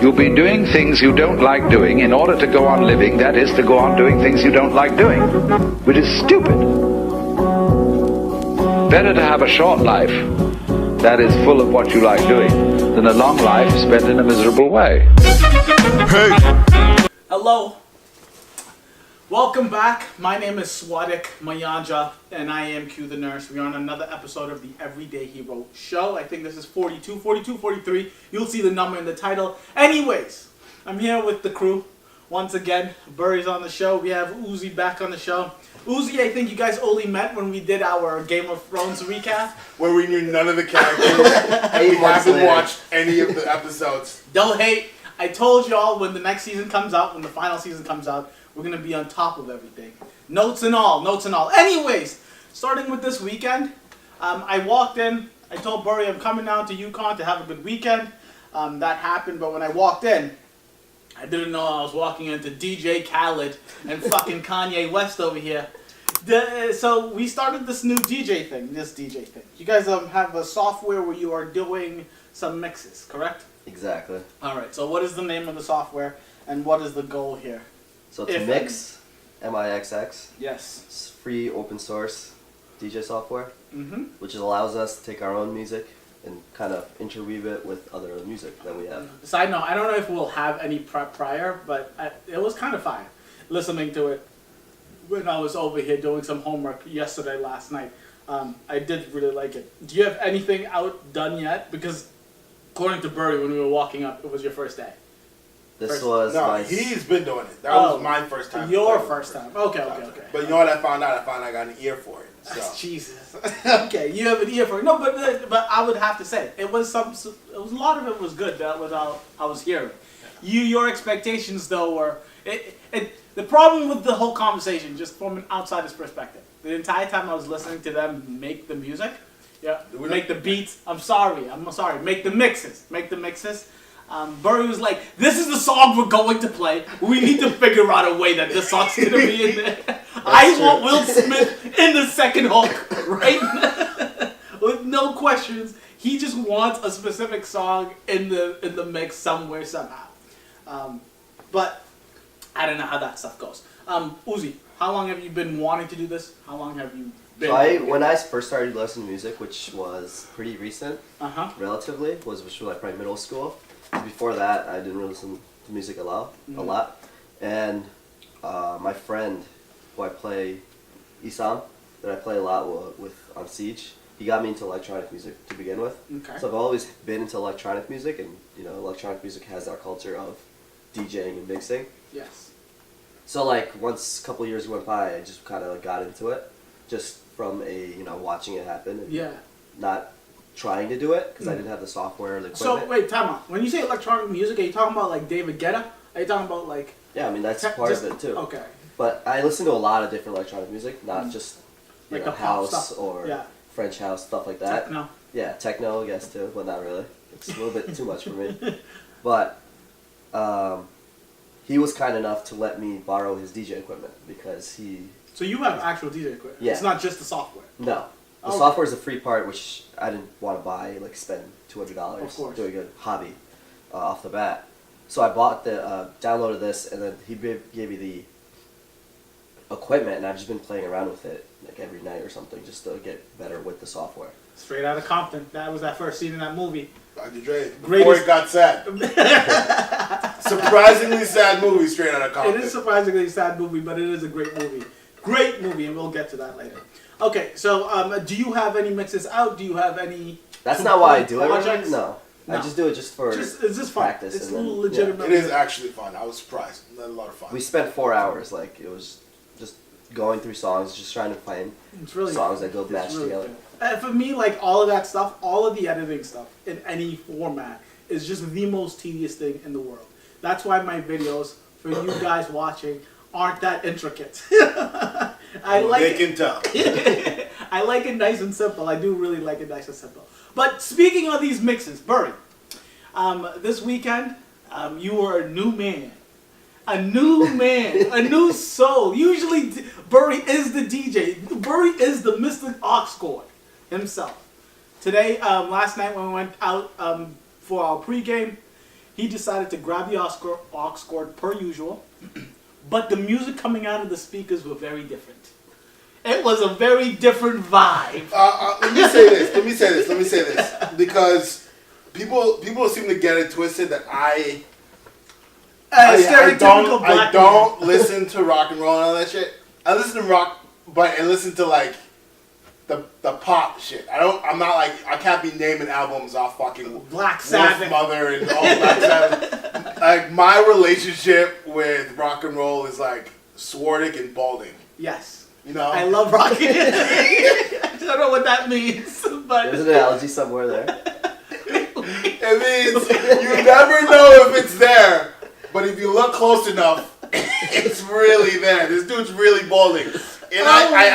You'll be doing things you don't like doing in order to go on living, that is, to go on doing things you don't like doing, which is stupid. Better to have a short life that is full of what you like doing than a long life spent in a miserable way. Hey! Hello. Welcome back. My name is Swadik Mayanja, and I am Q the Nurse. We are on another episode of the Everyday Hero Show. I think this is 42, 43. You'll see the number in the title. Anyways, I'm here with the crew. Once again, Buri's on the show. We have Uzi back on the show. Uzi, I think you guys only met when we did our Game of Thrones recap. Where we knew none of the characters, and we haven't watched any of the episodes. Don't hate. I told y'all when the next season comes out, when the final season comes out, we're going to be on top of everything. Notes and all. Anyways, starting with this weekend, I walked in. I told Buri I'm coming down to UConn to have a good weekend. That happened, but when I walked in, I didn't know I was walking into DJ Khaled and fucking Kanye West over here. So we started this new DJ thing, You guys have a software where you are doing some mixes, correct? Exactly. All right, so what is the name of the software and what is the goal here? So it's Mixx, M-I-X-X. Yes. It's free open source DJ software, Mm-hmm. which allows us to take our own music and kind of interweave it with other music that we have. Side note, I don't know if we'll have any prep prior, but it was kind of fine listening to it when I was over here doing some homework last night. I did really like it. Do you have anything out done yet? Because according to Buri, when we were walking up, it was your first day. He's been doing it. That was my first time. Your first time. Okay. But you know what I found out? I got an ear for it. So. Jesus. Okay, you have an ear for it. No, but I would have to say it was a lot of it was good. That was all I was hearing. Your expectations though were the problem with the whole conversation, just from an outsider's perspective. The entire time I was listening to them make the music, make the beats. I'm sorry. Make the mixes. Buri was like, "This is the song we're going to play. We need to figure out a way that this song's gonna be in there. I want Will Smith in the second Hulk, right? With no questions. He just wants a specific song in the mix somewhere somehow. But I don't know how that stuff goes. Uzi, how long have you been wanting to do this? How long have you been? So when I first started listening to music, which was pretty recent, relatively, which was like probably middle school. Before that, I didn't really listen to music a lot. And my friend, who I play, Isam, that I play a lot with on Siege, he got me into electronic music to begin with. Okay. So I've always been into electronic music, and electronic music has our culture of DJing and mixing. Yes. So once a couple of years went by, I just kind of got into it, just from watching it happen and not trying to do it because I didn't have the software or the equipment. So wait, time out. When you say electronic music, are you talking about like David Guetta? Are you talking about like? Yeah, I mean that's part of it too. Okay. But I listen to a lot of different electronic music, not just like house or French house, stuff like that. Techno. Yeah, techno, I guess too, but not really. It's a little bit too much for me. But he was kind enough to let me borrow his DJ equipment because he. So you have actual DJ equipment. Yeah. It's not just the software. No. The software is a free part, which I didn't want to buy, spend $200 doing a hobby off the bat. So I bought downloaded this, and then he gave me the equipment, and I've just been playing around with it every night or something, just to get better with the software. Straight out of Compton. That was that first scene in that movie. Dr. Dre. Before it got sad. Surprisingly sad movie, Straight Out of Compton. It is a surprisingly sad movie, but it is a great movie. Great movie, and we'll get to that later. Okay, so do you have any mixes out? Do you have any? That's not why I do it. Projects? No, I just do it just for it's just practice. It's and then, legitimate. It is actually fun. I was surprised. We had a lot of fun. We spent 4 hours. It was just going through songs, just trying to find songs that go match together. For me, all of that stuff, all of the editing stuff in any format is just the most tedious thing in the world. That's why my videos for you guys watching aren't that intricate. They can tell. I like it nice and simple. I do really like it nice and simple. But speaking of these mixes, Buri, this weekend, you were a new man. A new man. A new soul. Usually, Buri is the DJ. Buri is the Mr. Oxcord himself. Today, last night when we went out for our pregame, he decided to grab the aux cord per usual, but the music coming out of the speakers were very different. It was a very different vibe. Let me say this. Because people seem to get it twisted that I don't listen to rock and roll and all that shit. I listen to rock, but I listen to like the pop shit. I'm not like, I can't be naming albums off fucking Black Sabbath, Mother and all Black Sabbath. Like my relationship with rock and roll is like Swardic and balding. Yes. You know? I love rock. I don't know what that means, but there's an analogy somewhere there. It means you never know if it's there, but if you look close enough, it's really there. This dude's really balding. And I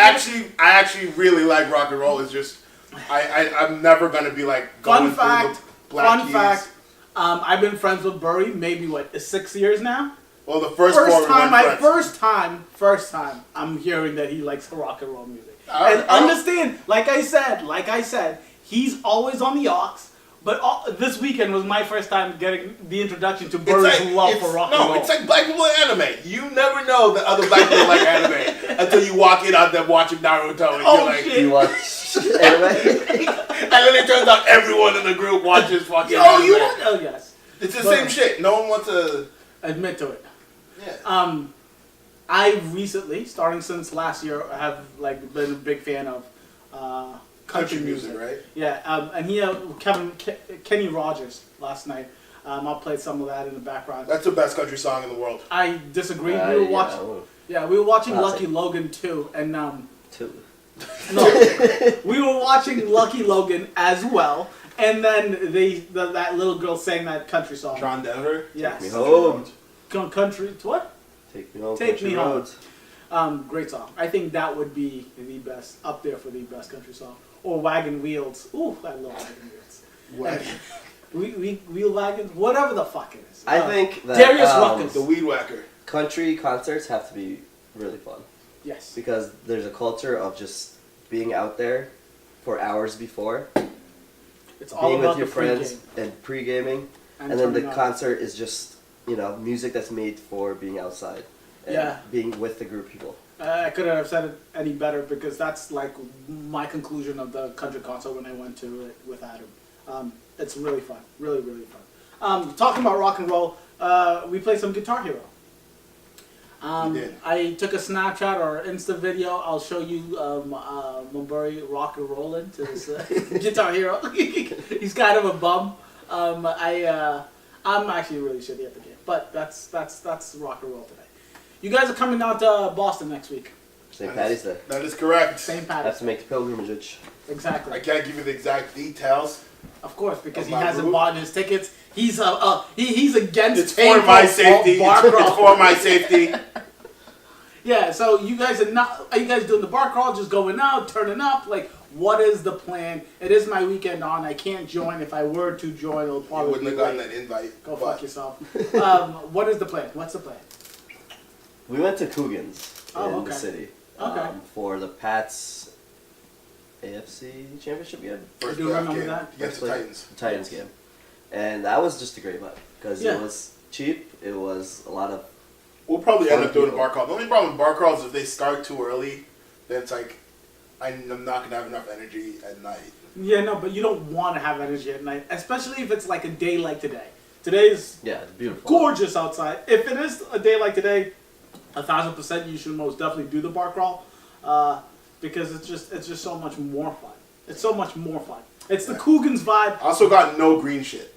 actually really like rock and roll. It's just I'm never gonna be like going through the Black Keys. Fun fact. I've been friends with Buri maybe 6 years now. Well, the first time I'm hearing that he likes rock and roll music. And understand, like I said, he's always on the aux. But this weekend was my first time getting the introduction to Buri's love for rock and roll. No, it's like black people in anime. You never know that other black people like anime until you walk in out there watching Naruto and you're like, shit. You watch anime? And then it turns out everyone in the group watches fucking anime. Oh, yes. It's the same shit. No one wants to admit to it. Yeah. I recently, starting since last year, have been a big fan of country music, right? Yeah, and Kenny Rogers last night. I played some of that in the background. That's the best country song in the world. I disagree. We were watching Lucky Logan 2, and No, we were watching Lucky Logan as well, and then that little girl sang that country song. Tron Denver. Yes. Take me home. Country what? Take me home. Take me home. Roads. Great song. I think that would be the best, up there for the best country song. Or Wagon Wheels. Ooh, I love Wagon Wheels. Wheel wagons, whatever the fuck it is. I think that Darius Ruckus, the Weed Whacker. Country concerts have to be really fun. Yes. Because there's a culture of just being out there for hours before. It's all being about with your the friends pre-game. and pre-gaming. And then the concert is just, music that's made for being outside. And being with the group of people. I couldn't have said it any better because that's like my conclusion of the country concert when I went to it with Adam. It's really fun. Really, really fun. Talking about rock and roll, we played some Guitar Hero. We did. I took a Snapchat or Insta video. I'll show you Buri rock and rolling to this Guitar Hero. He's kind of a bum. I'm actually really shitty at the game, but that's rock and roll today. You guys are coming out to Boston next week. St. Patty's Day. That is correct. St. Patty's. Have to make the pilgrimage. Exactly. I can't give you the exact details. Of course, because he hasn't bought his tickets. He's against. It's for my safety. It's for my safety. Yeah. So you guys are you guys doing the bar crawl? Just going out, turning up? Like, what is the plan? It is my weekend on. I can't join. If I were to join, it'll probably wouldn't have gotten that invite. Go fuck yourself. What is the plan? What's the plan? We went to Coogan's in the city for the Pats AFC Championship game. First do you remember that? Against the Titans. The Titans game. And that was just a great vibe because it was cheap. It was a lot of. We'll probably end up doing a bar crawl. The only problem with bar crawls is if they start too early, then it's like I'm not going to have enough energy at night. Yeah, no, but you don't want to have energy at night, especially if it's like a day like today. Today's it's beautiful. Gorgeous outside. If it is a day like today, 1,000% you should most definitely do the bar crawl because it's just so much more fun. It's so much more fun. It's the Coogan's vibe. I also got no green shit.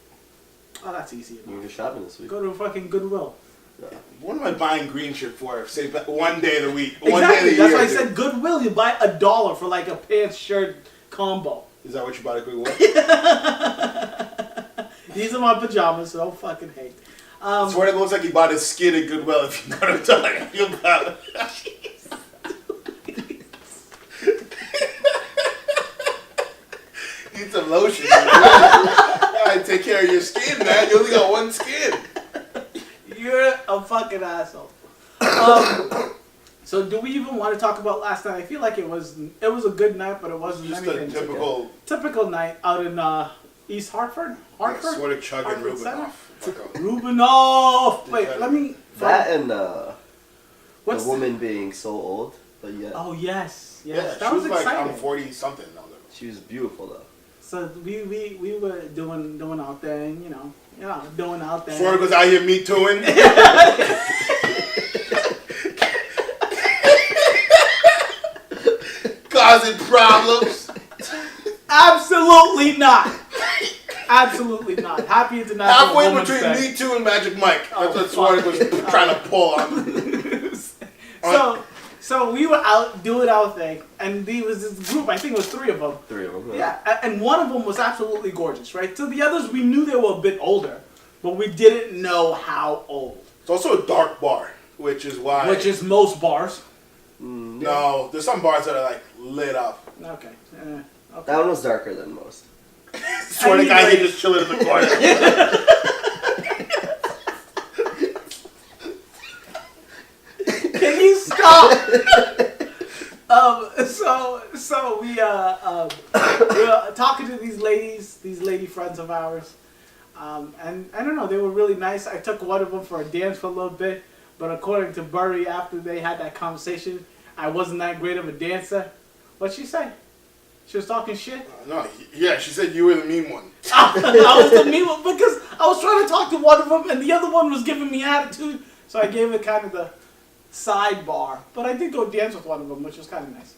Oh, that's easy enough. You're going shopping this week. Go to fucking Goodwill. Yeah. What am I buying green shit for? Say one day of the week. Exactly. One day of the year. That's why I said Goodwill. You buy $1 for like a pants shirt combo. Is that what you bought at Goodwill? These are my pajamas, so don't fucking hate. I swear it looks like he bought his skin at Goodwill if you know what I'm talking about. Need some lotion. Gotta take care of your skin, man. You only got one skin. You're a fucking asshole. So do we even want to talk about last night? I feel like it was a good night, but it wasn't just anything. Just a typical night out in East Hartford. Sort of chugging Rubinoff. Rubinov. Wait, let me. That and the What's woman being so old, but yeah. Oh yes, Yeah, yes. she That was like exciting. I'm 40 something. She was beautiful though. So we were doing our thing, you know, doing our thing. Florida was out here me tooing. Causing problems. Absolutely not. Absolutely not. Happy International Halfway Women's between Day. Me Too and Magic Mike. That's what Florida was trying to pull on. So we were out doing our thing, and there was this group. I think it was 3 of them. 3 of them. Yeah, and one of them was absolutely gorgeous, right? So the others, we knew they were a bit older, but we didn't know how old. It's also a dark bar, which is why. Which is most bars. No, there's some bars that are like lit up. Okay. Okay. That one was darker than most. Swear to God, he just chilling in the corner. Can you stop? So we were talking to these lady friends of ours, and I don't know, they were really nice. I took one of them for a dance for a little bit, but according to Buri, after they had that conversation, I wasn't that great of a dancer. What'd she say? She was talking shit? No, yeah, she said you were the mean one. I was the mean one because I was trying to talk to one of them, and the other one was giving me attitude, so I gave it kind of the sidebar. But I did go dance with one of them, which was kind of nice.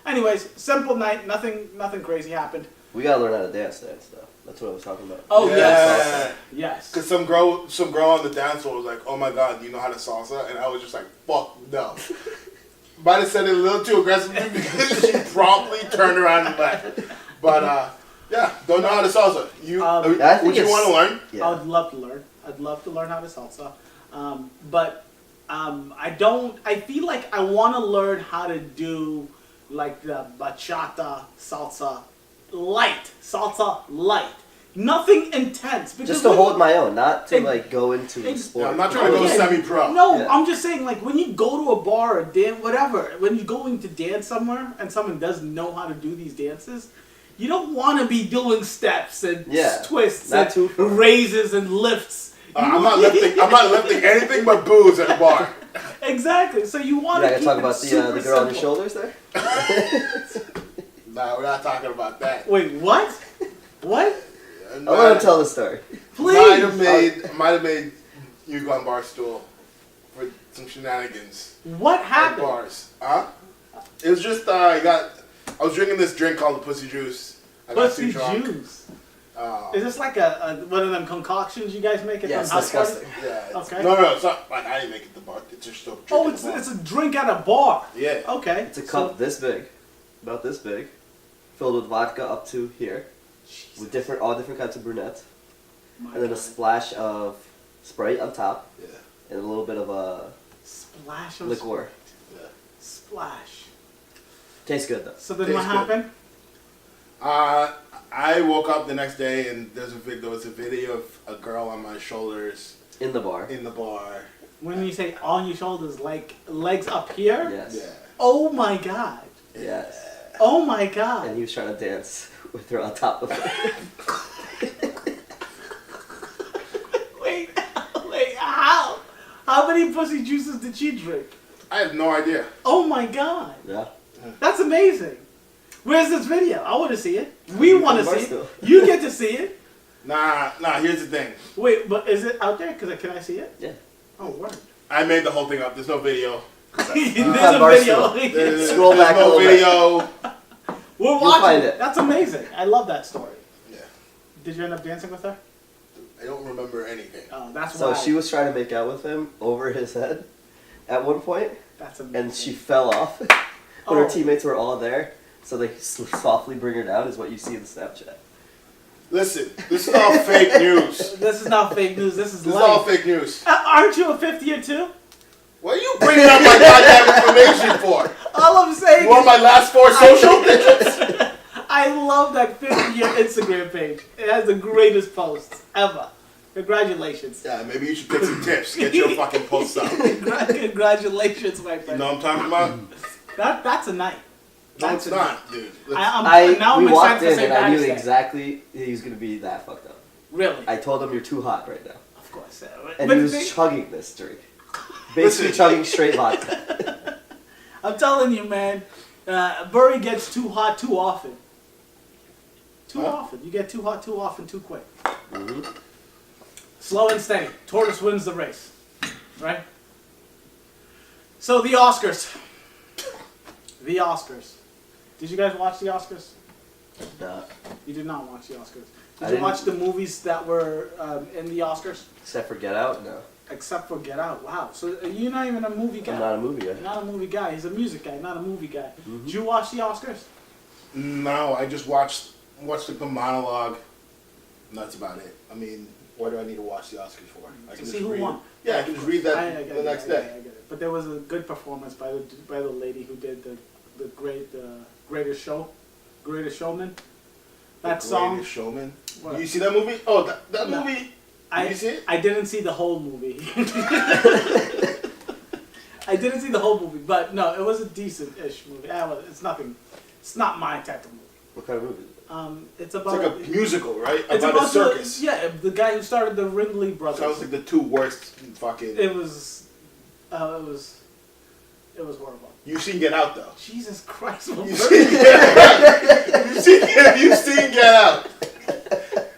Anyways, simple night, nothing crazy happened. We gotta learn how to dance though. That's what I was talking about. Oh Yeah. yes. Because some girl on the dance floor was like, "Oh my God, do you know how to salsa?" And I was just like, "Fuck no." Might have said it a little too aggressively because she promptly turned around and left. But yeah, don't know how to salsa. Would you want to learn? Yeah. I would love to learn. I'd love to learn how to salsa. But I don't. I feel like I want to learn how to do like the bachata salsa light. Nothing intense. Just to hold my own, not to like go into the sport. Yeah, I'm not trying to go semi-pro. No, Yeah. I'm just saying, like, when you go to a bar or dance, whatever, when you're going to dance somewhere and someone doesn't know how to do these dances, you don't want to be doing steps and twists and raises and lifts. I'm not lifting anything but booze at a bar. Exactly. So you want to keep talk it about super the girl on your simple. shoulders there? Nah, we're not talking about that. Wait, what? What? I want to tell the story. Please. Might have made UConn Barstool for some shenanigans. What At happened? bars. Huh? It was just I was drinking this drink called the Pussy Juice. I got Pussy too drunk. juice. Is this like a one of them concoctions you guys make at Yeah, the it's house party? disgusting. Yeah. Okay. No, it's not like I didn't make it at the bar. It's just a drink. Oh, at the bar. it's a drink at a bar. Yeah. Okay. It's a cup this big, about this big, filled with vodka up to here, with all different kinds of brunettes, and then a splash of Sprite on top, and a little bit of a splash of liqueur. Yeah. Splash. Tastes good though. So then what happened? I woke up the next day and there was a video of a girl on my shoulders In the bar. in the bar. When you say on your shoulders, like legs up here? Yes. Yeah. Oh my god. Yes. Oh my god. And he was trying to dance with her on top of her. Wait, how? How many pussy juices did she drink? I have no idea. Oh my god. Yeah. That's amazing. Where's this video? I want to see it. We want to see it. You get to see it. Nah, here's the thing. Wait, but is it out there? Can I see it? Yeah. Oh, word. I made the whole thing up. There's no video. There's Have a video. There's Scroll back no a little bit. video. We're You'll watching find it. it. That's amazing. I love that story. Yeah. Did you end up dancing with her? I don't remember anything. Oh, that's So why. she was trying to make out with him over his head at one point, That's amazing. and she fell off when Oh. her teammates were all there. So they softly bring her down is what you see in the Snapchat. Listen, this is all fake news. This is not fake news. This is This is life. all fake news. Aren't you a fifth year too? What are you bringing up my goddamn information for? All I'm saying You want my last 4 social digits? I love that 50 year Instagram page. It has the greatest posts ever. Congratulations. Yeah, maybe you should take some tips. Get your fucking posts up. Congratulations, my You friend. know what I'm talking about? That's a night. No, That's it's a not, dude. now we I'm walked excited to in say and I knew Patty's Day. exactly he was gonna be that fucked up. Really? I told him you're too hot right now. Of course. And he was chugging this drink. Basically chugging straight vodka. I'm telling you, man, Buri gets too hot too often. Too often. You get too hot too often too quick. Mm-hmm. Slow and steady. Tortoise wins the race. Right? So the Oscars. The Oscars. Did you guys watch the Oscars? No. You did not watch the Oscars. Did you watch the movies that were in the Oscars? Except for Get Out? No. Except for Get Out. Wow. So you're not even a movie guy. I'm not a movie guy. You're not a movie guy. He's a music guy, not a movie guy. Mm-hmm. Did you watch the Oscars? No, I just watched the monologue. And that's about it. I mean, what do I need to watch the Oscars for? I can To just see who read won. Yeah, I can just read that the next day. I get it. But there was a good performance by the lady who did the Greatest Showman. That song. Greatest Showman. What? Did you see that movie? Oh, that No. movie. Did you see it? I didn't see the whole movie. I didn't see the whole movie, but no, it was a decent-ish movie. It's nothing. It's not my type of movie. What kind of movie? It's It's about like a musical, right? It's about a circus. The guy who started the Ringling Brothers. Sounds like the two worst fucking. It was horrible. You've seen Get Out though. Jesus Christ! You've seen Get Out. You've seen Get Out.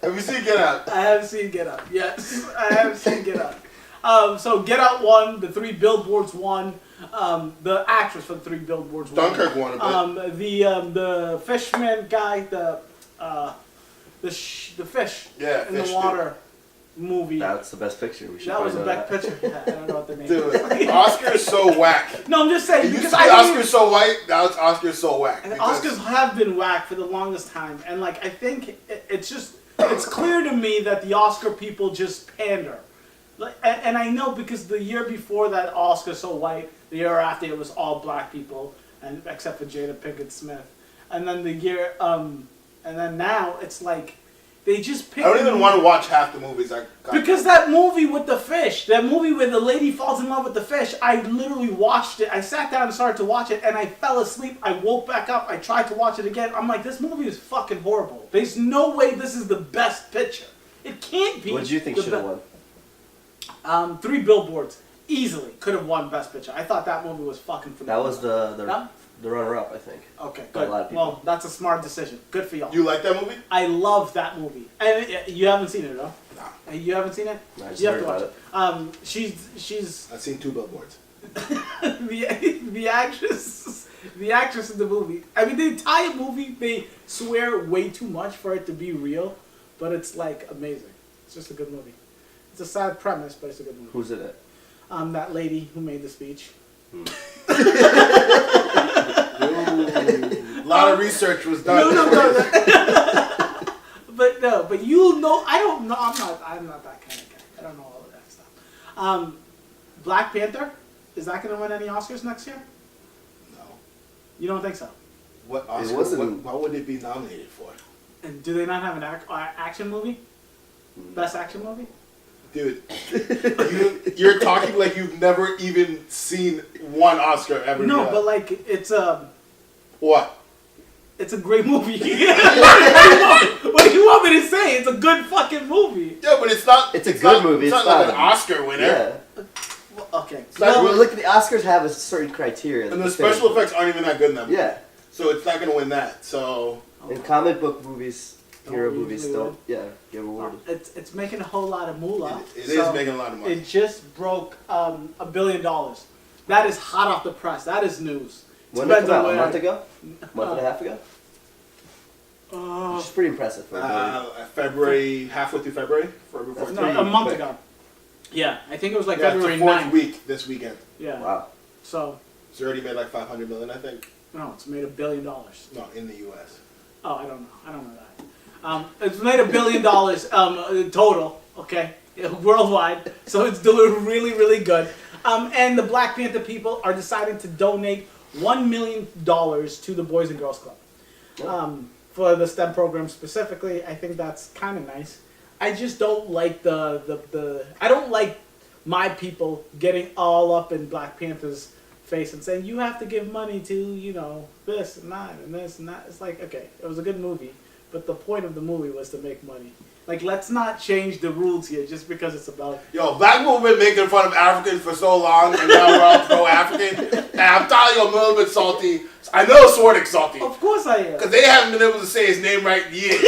Have you seen Get Out? I have seen Get Out. Yes, I have seen Get Out. So Get Out won. The 3 Billboards won. The actress for the 3 Billboards won. Dunkirk won a bit. The fishman guy, the fish Yeah, in Fish the water movie. That's the best picture. We should That was probably the know best that. picture. Yeah, I don't know what the name Dude, is. Oscar is so whack. No, I'm just saying You because see Oscar so white. Now it's Oscar so whack. And because- Oscars have been whack for the longest time, and like I think it's clear to me that the Oscar people just pander. Like, and I know because the year before that Oscar so white, the year after it was all black people, and except for Jada Pinkett Smith, and then and then now it's like they just pick. I don't even want to watch half the movies. Because that movie with the fish, that movie where the lady falls in love with the fish, I literally watched it. I sat down and started to watch it, and I fell asleep. I woke back up. I tried to watch it again. I'm like, this movie is fucking horrible. There's no way this is the best picture. It can't be. What did you think should have won? 3 Billboards easily could have won Best Picture. I thought that movie was fucking phenomenal. That was the runner-up, I think. Okay, By a good. lot of people. Well, that's a smart decision. Good for y'all. You like that movie? I love that movie. And you haven't seen it, though? Nah. You haven't seen it? I just You have heard to watch about it. She's I've seen 2 Billboards. the actress in the movie. I mean, the entire movie they swear way too much for it to be real, but it's like amazing. It's just a good movie. It's a sad premise, but it's a good movie. Who's in it? That lady who made the speech. A lot of research was done. But you know, I don't know. I'm not that kind of guy. I don't know all of that stuff. Black Panther, is that going to win any Oscars next year? No. You don't think so? What Oscar? What would it be nominated for? And do they not have an action movie? Best action movie? Dude, you're talking like you've never even seen one Oscar ever. No, but like it's what? It's a great movie. What do you want me to say? It's a good fucking movie. Yeah, but it's not. It's a good movie. It's not like an Oscar winner. Yeah. Well, okay. Well, Look, the Oscars have a certain criteria. And the special effects aren't even that good in them. Yeah. So it's not going to win that. So. In comic book movies, hero Don't movies usually don't. Yeah, get rewarded. It's making a whole lot of moolah. It is making a lot of money. It just broke $1 billion. That is hot off the press. That is news. When did it come out? A month ago? Month and a half ago? Which is pretty impressive. For February, halfway through February? No, a month ago. Yeah, I think it was like yeah, February it's the 4th 9th. week this weekend. Yeah. Wow. So. It's already made like $500 million, I think. No, it's made $1 billion. No, in the U.S. Oh, I don't know. I don't know that. It's made $1 billion total. Okay, worldwide. So it's doing really, really good. And the Black Panther people are deciding to donate $1 million to the Boys and Girls Club. For the STEM program specifically, I think that's kind of nice. I just don't like I don't like my people getting all up in Black Panther's face and saying you have to give money to this and that and this and that. It's like, okay, it was a good movie, but the point of the movie was to make money. Like, let's not change the rules here just because it's about. Yo, black people have been making fun of Africans for so long, and now we're all pro-African. And I'm telling you, I'm a little bit salty. I know Swartick's salty. Of course I am. Because they haven't been able to say his name right in years.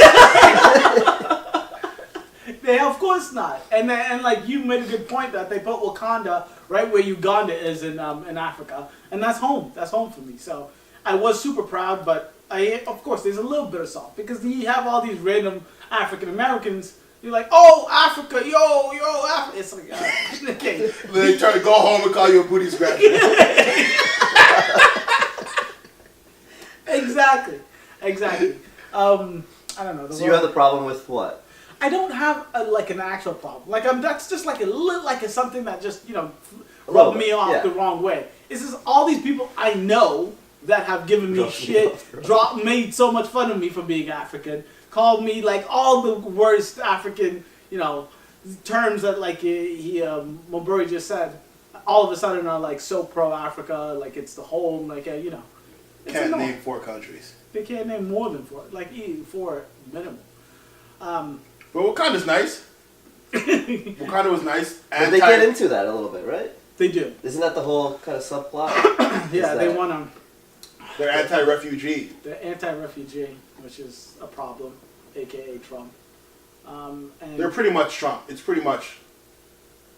Of course not. And like you made a good point that they put Wakanda right where Uganda is in Africa, and that's home. That's home for me. So I was super proud, but of course there's a little bit of salt because you have all these random African Americans. You're like, oh, Africa, yo, Africa. It's like, okay. They try to go home and call you a booty scratcher. Exactly. I don't know. So you have the problem with what? I don't have an actual problem. Like that's just like it's something that just rubbed me off the wrong way. It's just all these people I know that have given me shit, made so much fun of me for being African, called me like all the worst African terms that like Buri just said. All of a sudden are like so pro Africa, like it's the home, like It's can't name 4 countries. They can't name more than 4, like 4 minimum. But Wakanda's nice. Wakanda was nice. But they get into that a little bit, right? They do. Isn't that the whole kind of subplot? Yeah, they want to. They're anti-refugee. They're anti-refugee, which is a problem, aka Trump. And they're pretty much Trump. It's pretty much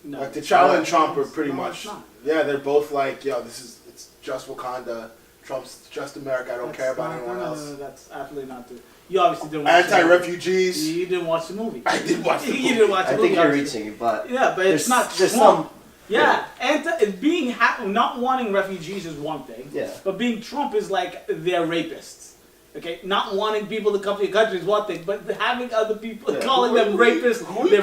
like T'Challa and Trump are pretty much. Yeah, they're both like, yo, it's just Wakanda. Trump's just America. I don't care about anyone else. No, that's absolutely not true. You obviously didn't watch anti-refugees. You didn't watch the movie. I did watch the movie. You didn't watch the movie. I think you're reaching, but yeah, but it's not there's Trump. some. Yeah, not wanting refugees is one thing. Yeah. But being Trump is like they're rapists. Okay, not wanting people to come to your country is one thing, but having other people calling them rapists, they're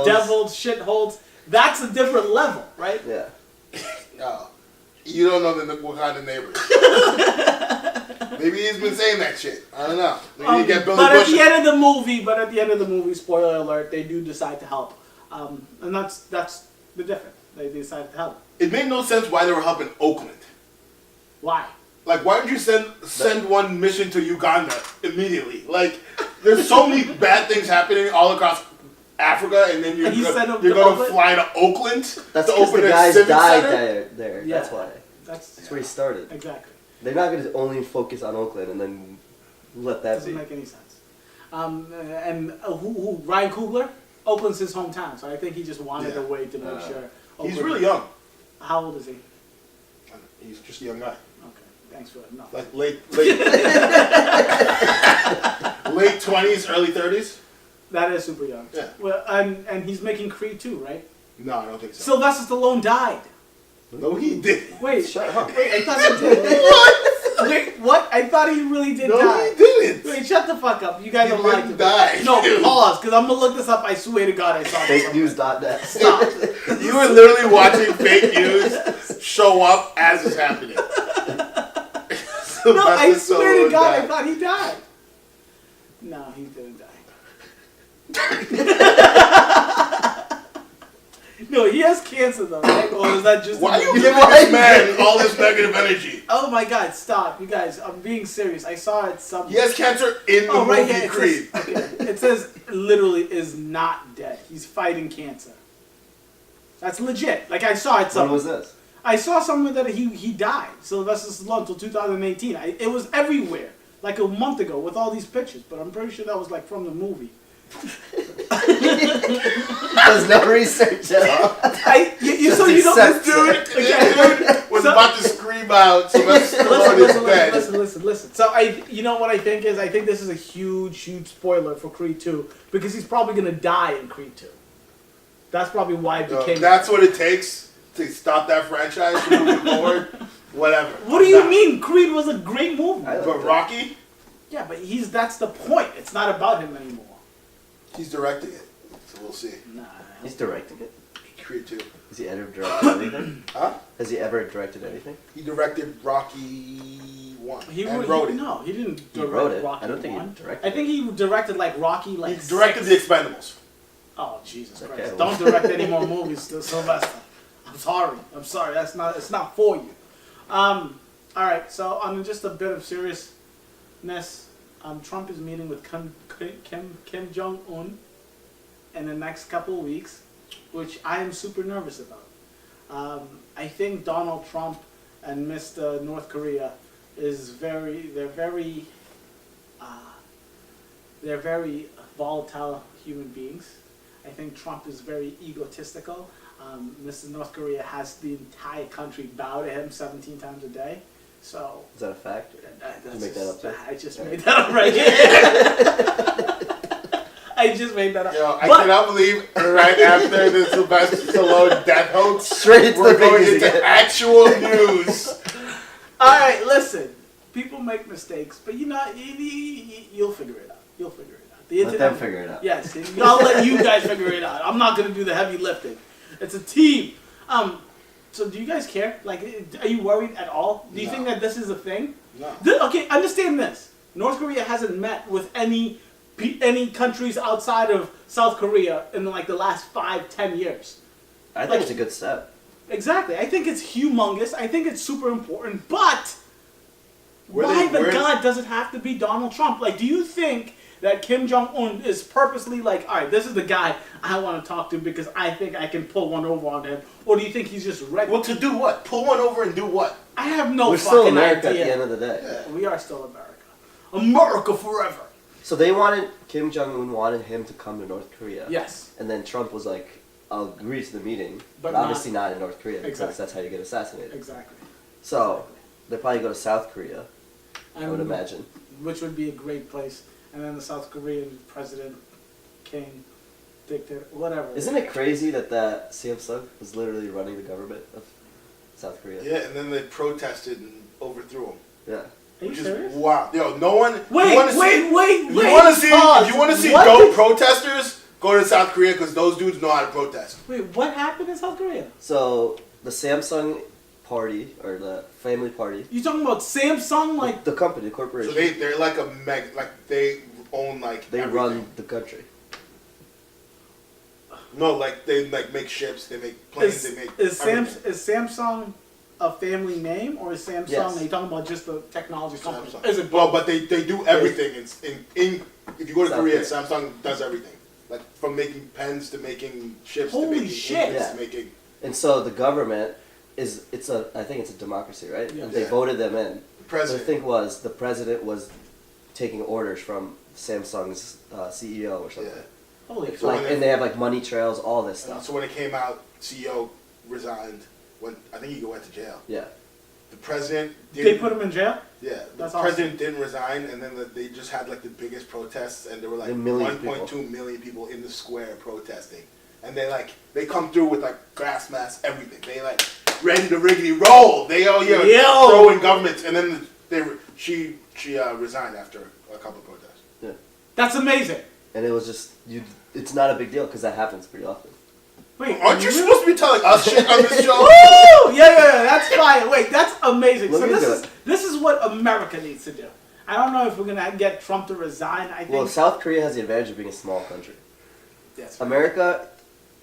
devils, shitholes. That's a different level, right? Yeah. Oh, you don't know the Wakanda neighbors. Maybe he's been saying that shit. I don't know. Maybe you get Billy Bush. At the end of the movie, spoiler alert, they do decide to help, and that's the difference. They decided to help. It made no sense why they were helping Oakland. Why? Like, why don't you send one mission to Uganda immediately? Like, there's so many bad things happening all across Africa, and then you're going to fly to Oakland That's to because open the a guys civic died center? there. Yeah. That's why. That's where he started. Exactly. They're not going to only focus on Oakland and then let that Doesn't be. make any sense. And who Ryan Coogler? Oakland's his hometown, so I think he just wanted a way to make sure. Oakland, He's really young. How old is he? He's just a young guy. Okay, thanks for that. No. Like late 20s, early 30s. That is super young. Yeah. Well, and he's making Creed 2, right? No, I don't think so. Sylvester Stallone died. No, he did. Wait, Shut up. Wait, I thought he did. What? Wait, what? I thought he really did die. No, he didn't. Wait, shut the fuck up. You guys He are lying to didn't me. die. No, pause, because I'm going to look this up. I swear to God I saw it. FakeNews.net. Stop. You were literally watching fake news show up as it's happening. No, I swear to God I thought he died. No, he didn't die. No, he has cancer though, right? Or is that just... Why are you giving this man all this negative energy? Oh my God, stop. You guys, I'm being serious. I saw it somewhere. He has cancer in the movie Creed. It says literally is not dead. He's fighting cancer. That's legit. Like I saw it somewhere. When was this? I saw somewhere that he died. Sylvester Stallone until 2018. It was everywhere. Like a month ago with all these pictures. But I'm pretty sure that was like from the movie. There's no research at all. You don't Dude was about to scream out. Listen. So you know what I think is? I think this is a huge spoiler for Creed 2 because he's probably gonna die in Creed 2. That's probably why it became. That's what it takes to stop that franchise from moving forward. Whatever. What do you mean? Creed was a great movie. But Rocky? Yeah, but that's the point. It's not about him anymore. He's directing it, so we'll see. Nah. He's directing it? Creed 2. Has he ever directed anything? Huh? Has he ever directed anything? He directed Rocky 1 He wrote it. No, he didn't direct He wrote it. Rocky I don't think 1. he directed I think he directed like Rocky He directed 6. The Expendables. Oh, Jesus Okay, Christ. well. Don't direct any more movies, Sylvester. I'm sorry. It's not for you. Alright, so on just a bit of seriousness, Trump is meeting with Kim Jong-un. in the next couple of weeks, which I am super nervous about. I think Donald Trump and Mr. North Korea they're very volatile human beings. I think Trump is very egotistical. Mr. North Korea has the entire country bow to him 17 times a day. So is that a fact? Did you make that up? I just made that up right here. I just made that up. Yo, I cannot believe right after the Sylvester Stallone death hoax, straight we're going into actual news. All right, listen. People make mistakes, but you'll figure it out. You'll figure it out. The internet, let them figure it out. Yes, I'll let you guys figure it out. I'm not gonna do the heavy lifting. It's a team. So do you guys care? Like, are you worried at all? Do you think that this is a thing? No. Okay, understand this. North Korea hasn't met with any countries outside of South Korea in like the last 5-10 years. I think it's a good step. Exactly. I think it's humongous. I think it's super important. But why the God does it have to be Donald Trump? Like, do you think that Kim Jong-un is purposely like, all right, this is the guy I want to talk to because I think I can pull one over on him? Or do you think he's just ready? Well, to do what? Pull one over and do what? I have no We're fucking still America idea. at the end of the day. Yeah. We are still America. America forever. So Kim Jong-un wanted him to come to North Korea. Yes. And then Trump was like, I'll agree to the meeting, But but obviously not in North Korea because Exactly. that's how you get assassinated. Exactly. So they'll probably go to South Korea, I would And- imagine. Which would be a great place. And then the South Korean president, king, dictator, whatever. Isn't it crazy that Samsung was literally running the government of South Korea? Yeah, and then they protested and overthrew him. Yeah. Are you Which serious? is wow. Yo, no one. Wait, If you want to see pause. dope What protesters, go to South Korea because those dudes know how to protest. Wait, what happened in South Korea? So the Samsung party, or the family party, You talking about Samsung? Like, the company, the So corporation, they're like they own like they everything. run the country. No, like they make ships, they make planes, they make is everything. Samsung a family name, or is Samsung? Yes. Are you talking about just the technology company? Samsung. Is it Well, both? but they do everything in if you go to South Korea, Korea. Samsung does everything. Like from making pens to making ships to Holy making shit. engines Yeah. to making And so the government I think it's a democracy, right? Yeah. And they Yeah. voted them in. the The president. thing was, the president was taking orders from Samsung's CEO or something. Yeah. Holy So fuck. Like, and they have like money trails, all this And stuff. so when it came out, CEO resigned. When I think he went to jail. Yeah. The president They didn't. put him in jail? Yeah, the That's awesome. president didn't resign, and then they just had like the biggest protests, and there were like A million 1.2 million people in the square protesting, and they come through with like gas masks, everything. They like ready to riggedy roll. They Yo! throwing governments, and then she resigned after a couple of protests. Yeah. That's amazing. And it was just it's not a big deal because that happens pretty often. Wait, Aren't you really? supposed to be telling us shit on this show? Woo! Yeah, that's fire. Wait, that's amazing. Let So me do this is what America needs to do. I don't know if we're gonna get Trump to resign. I think Well, South Korea has the advantage of being a small country. that's America,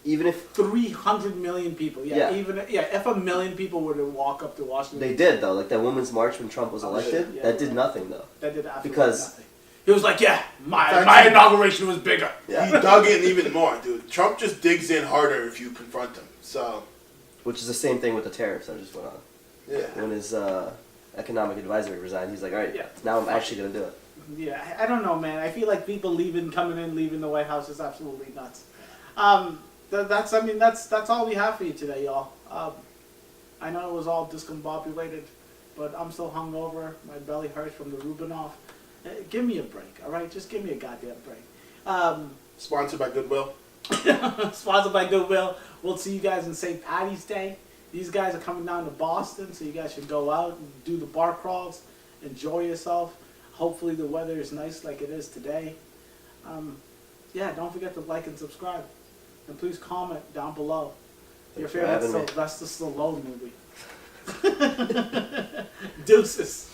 even if 300 million people. Yeah, Yeah. if 1 million people were to walk up to Washington, they did though, like that Women's March when Trump was elected, yeah. that did nothing though. that did absolutely because- nothing. He was like, yeah, That's- my inauguration was bigger. Yeah. He dug in even more, dude. Trump just digs in harder if you confront him. So Which is the same thing with the tariffs that just went on. yeah. When his economic advisor resigned, he's like, all right, Yeah. now I'm actually gonna do it. Yeah, I don't know, man. I feel like people coming in, leaving the White House is absolutely nuts. That's all we have for you today, y'all. I know it was all discombobulated, but I'm still hungover. My belly hurts from the Rubinoff. Give me a break, all right? Just give me a goddamn break. Sponsored by Goodwill. Sponsored by Goodwill. We'll see you guys on St. Patty's Day. These guys are coming down to Boston, so you guys should go out and do the bar crawls, enjoy yourself. Hopefully the weather is nice like it is today. Don't forget to like and subscribe. And please comment down below your Thanks for favorite having me. Sylvester Stallone movie. Deuces.